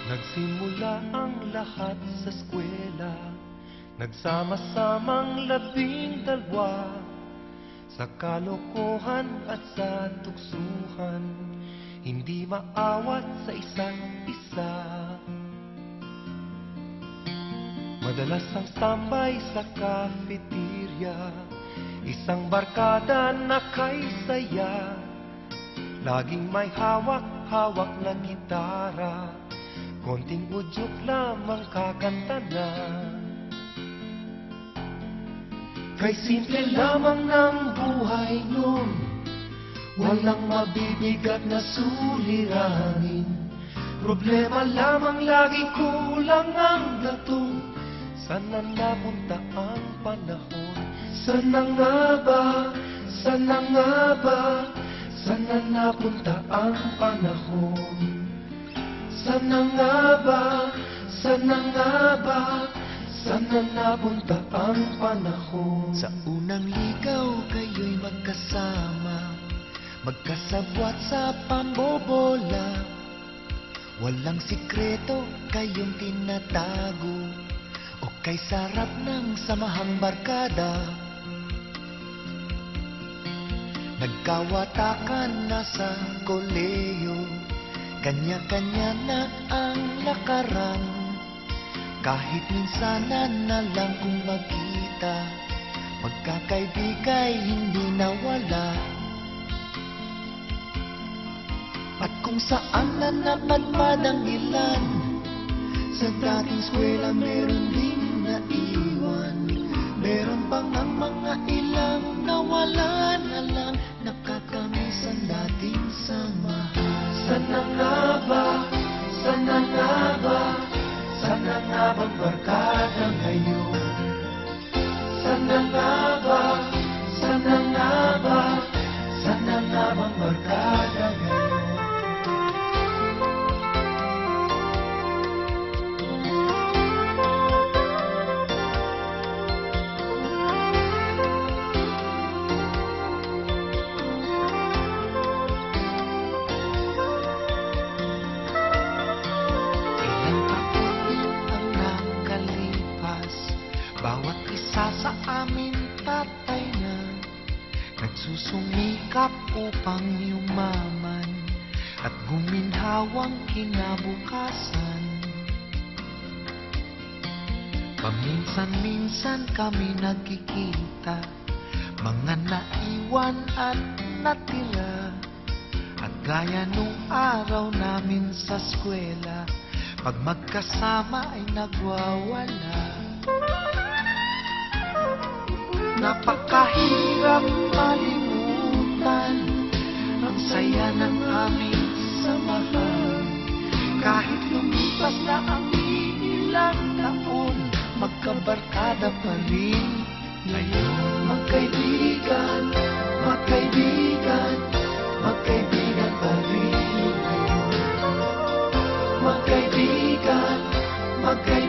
Nagsimula ang lahat sa eskwela, nagsama-samang 12, sa kalokohan at sa tuksuhan, hindi maawat sa isa't isa. Madalas ang tambay sa cafeteria, isang barkada na kay saya, laging may hawak-hawak na gitara, konting udyok lamang kakanta na. Kay simple lamang ng buhay nun, walang mabibigat na suliranin. Problema lamang lagi, kulang ang gatong. Sana napunta ang panahon? Sana nga ba? Sana nga ba? Sana napunta ang panahon? Sana nga ba? Sana nga ba? Sana napunta ang panahon? Sa unang ligaw kayo'y magkasama, magkasabwat sa pambobola. Walang sikreto kayong tinatago, o kay sarap ng samahang barkada. Nagkawatakan na sa koleyo, kanya-kanya na ang lakaran. Kahit minsanan na lang kung magkita, magkakaibigay hindi nawala. At kung saan na napadpad ang ilan, sa dating eskwela meron ding naiwan. Meron pang ang mga ilang nawala na lang, nakakamiss ang dating samahan. Sana nga ba? Sana nga ba? Sana nga bang barkada ngayon? Sana nga ba? Sana nga ba? Sana nga bang barkada ngayon? Bawat isa sa amin patay na, nagsusumikap upang yumaman at guminhawang kinabukasan. Paminsan-minsan kami nagkikita, mga naiwan at natira. At gaya nung araw namin sa eskwela, pag magkasama ay nagwawala. Napakahirap malimutan ang saya ng aming samahan. Kahit lumipas na ang ilang taon, magkabarkada pa rin ngayon. Magkaibigan, magkaibigan, magkaibigan pa rin ngayon. Magkaibigan, magkaibigan.